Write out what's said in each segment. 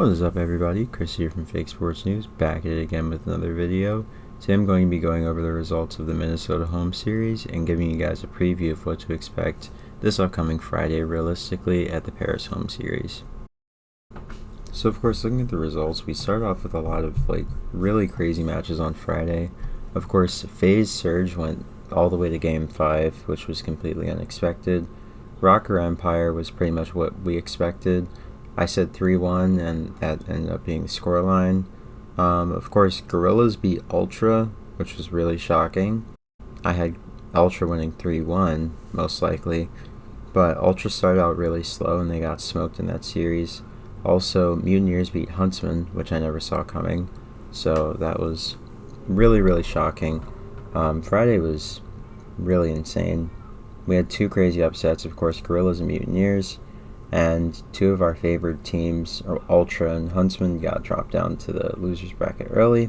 What is up, everybody? Chris here from Fake Sports News, back at it again with another video. Today I'm going to be going over the results of the Minnesota home series and giving you guys a preview of what to expect this upcoming Friday realistically at the Paris home series. So of course, looking at the results, we start off with a lot of really crazy matches on Friday. Of course, FaZe Surge went all the way to Game 5, which was completely unexpected. Rocker Empire was pretty much what we expected. I said 3-1, and that ended up being the scoreline. Of course, Gorillas beat Ultra, which was really shocking. I had Ultra winning 3-1, most likely, but Ultra started out really slow and they got smoked in that series. Also, Mutineers beat Huntsman, which I never saw coming, so that was really shocking. Friday was really insane. We had two crazy upsets, of course, Gorillas and Mutineers. And two of our favorite teams, Ultra and Huntsman, got dropped down to the losers bracket early.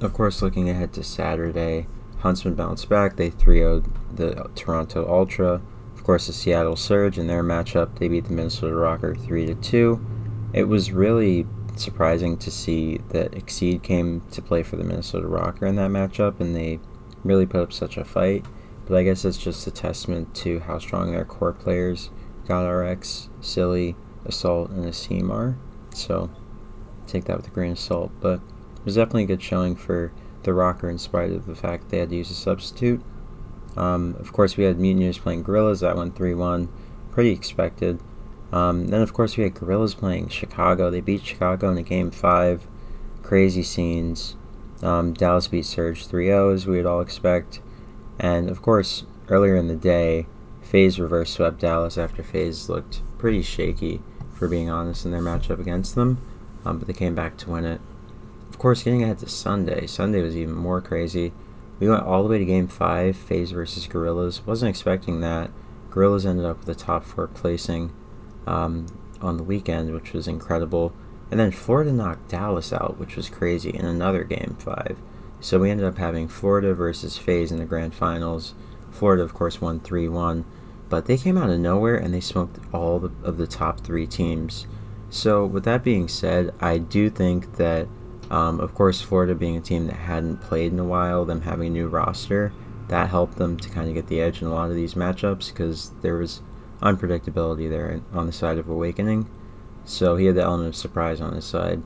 Of course, looking ahead to Saturday, Huntsman bounced back. They 3-0'd the Toronto Ultra. Of course, the Seattle Surge in their matchup, they beat the Minnesota Rocker 3-2. It was really surprising to see that Exceed came to play for the Minnesota Rocker in that matchup, and they really put up such a fight. But I guess it's just a testament to how strong their core players, GodRx, Silly, Assault, and Asim are. So take that with a grain of salt. But it was definitely a good showing for the Rocker in spite of the fact they had to use a substitute. Of course, we had Mutineers playing Gorillas. That went 3-1. Pretty expected. Then, of course, we had Gorillas playing Chicago. They beat Chicago in a Game 5. Crazy scenes. Dallas beat Surge 3-0, as we would all expect. And, of course, earlier in the day, FaZe reverse swept Dallas after FaZe looked pretty shaky, for being honest, in their matchup against them, but they came back to win it. Of course, getting ahead to Sunday was even more crazy. We went all the way to Game 5, FaZe versus Gorillas. Wasn't expecting that. Gorillas ended up with a top 4 placing on the weekend, which was incredible. And then Florida knocked Dallas out, which was crazy, in another Game 5. So we ended up having Florida versus FaZe in the grand finals. Florida, of course, won 3-1. But they came out of nowhere and they smoked all of the top 3 teams. So with that being said, I do think that, of course, Florida being a team that hadn't played in a while, them having a new roster, that helped them to kind of get the edge in a lot of these matchups because there was unpredictability there on the side of Awakening. So he had the element of surprise on his side.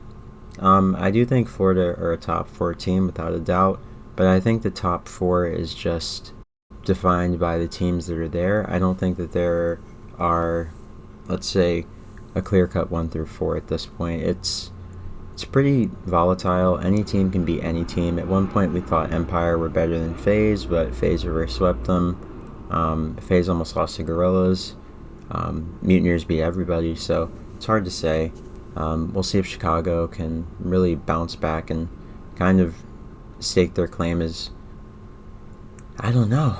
I do think Florida are a top 4 team without a doubt, but I think the top 4 is just defined by the teams that are there. I don't think that there are, let's say, a clear-cut 1 through 4 at this point. It's pretty volatile. Any team can beat any team. At one point we thought Empire were better than FaZe, but FaZe reverse swept them. FaZe almost lost to Gorillas. Mutineers beat everybody, so it's hard to say. We'll see if Chicago can really bounce back and kind of stake their claim as, I don't know.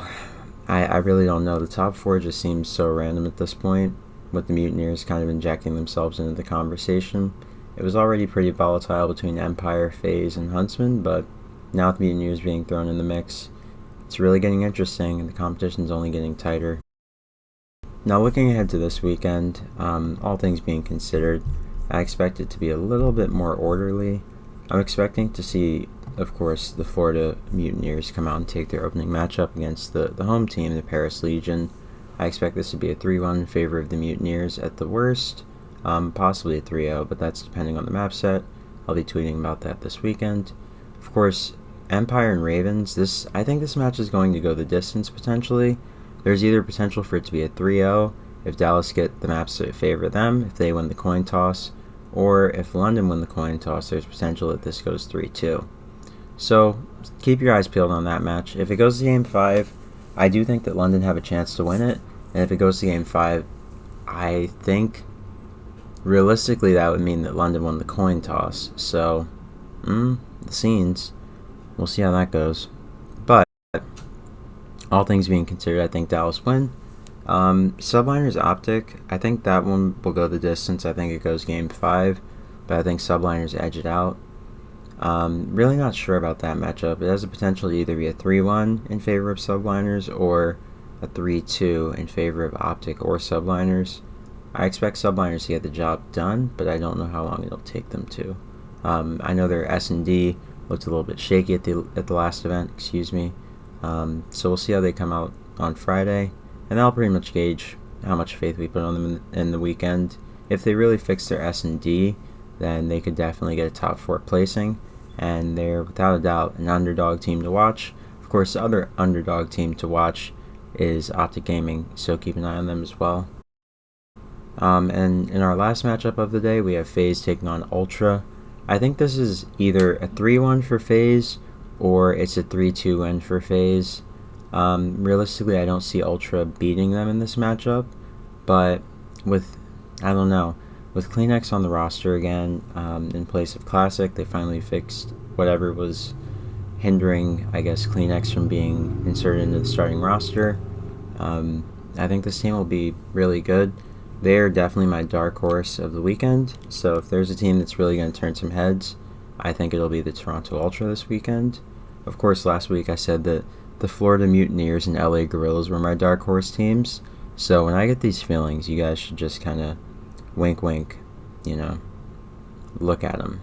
I really don't know. The top 4 just seems so random at this point, with the Mutineers kind of injecting themselves into the conversation. It was already pretty volatile between Empire, FaZe, and Huntsman, but now with Mutineers being thrown in the mix, it's really getting interesting, and the competition's only getting tighter. Now, looking ahead to this weekend, all things being considered, I expect it to be a little bit more orderly. I'm expecting to see, of course, the Florida Mutineers come out and take their opening matchup against the home team, the Paris Legion. I expect this to be a 3-1 in favor of the Mutineers at the worst, possibly a 3-0, but that's depending on the map set. I'll be tweeting about that this weekend. Of course, Empire and Ravens, I think this match is going to go the distance potentially. There's either potential for it to be a 3-0 if Dallas get the maps that favor them, if they win the coin toss, or if London win the coin toss, there's potential that this goes 3-2. So keep your eyes peeled on that match. If it goes to Game 5, I do think that London have a chance to win it. And if it goes to Game 5, I think realistically that would mean that London won the coin toss. So, the scenes. We'll see how that goes. But all things being considered, I think Dallas win. Subliners Optic, I think that one will go the distance. I think it goes Game 5, but I think Subliners edge it out. Really not sure about that matchup. It has the potential to either be a 3-1 in favor of Subliners or a 3-2 in favor of Optic or Subliners. I expect subliners to get the job done, but I don't know how long it'll take them to. I know their S&D looked a little bit shaky at the last event, excuse me. So we'll see how they come out on Friday, and that'll pretty much gauge how much faith we put on them in the weekend. If they really fix their S&D, then they could definitely get a top 4 placing, and they're without a doubt an underdog team to watch. Of course, the other underdog team to watch is Optic Gaming, so keep an eye on them as well. And in our last matchup of the day, we have FaZe taking on Ultra. I think this is either a 3-1 for FaZe or it's a 3-2 win for FaZe. Realistically, I don't see Ultra beating them in this matchup, but with Kleenex on the roster again, in place of Classic, they finally fixed whatever was hindering, I guess, Kleenex from being inserted into the starting roster. I think this team will be really good. They're definitely my dark horse of the weekend, so if there's a team that's really going to turn some heads, I think it'll be the Toronto Ultra this weekend. Of course, last week I said that the Florida Mutineers and LA Gorillas were my dark horse teams, so when I get these feelings, you guys should just kind of wink wink, look at them.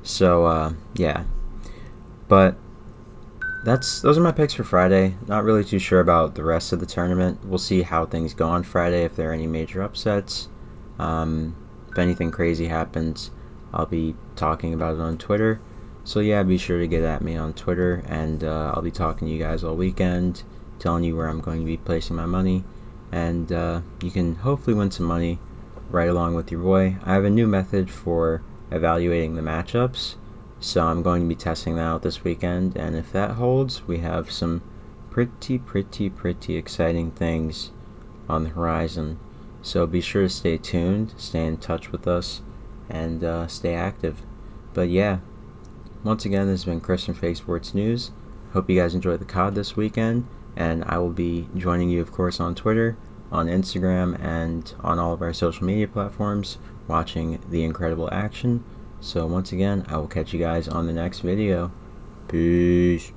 So, yeah. But those are my picks for Friday. Not really too sure about the rest of the tournament. We'll see how things go on Friday, if there are any major upsets. If anything crazy happens, I'll be talking about it on Twitter. So yeah, be sure to get at me on Twitter, and I'll be talking to you guys all weekend, telling you where I'm going to be placing my money, and you can hopefully win some money right along with your boy. I have a new method for evaluating the matchups, so I'm going to be testing that out this weekend, and if that holds, we have some pretty exciting things on the horizon. So be sure to stay tuned, stay in touch with us, and stay active. But yeah, once again, this has been Chris from Fake Sports News. Hope you guys enjoyed the COD this weekend, and I will be joining you, of course, on Twitter, on Instagram, and on all of our social media platforms, watching the incredible action. So once again, I will catch you guys on the next video. Peace.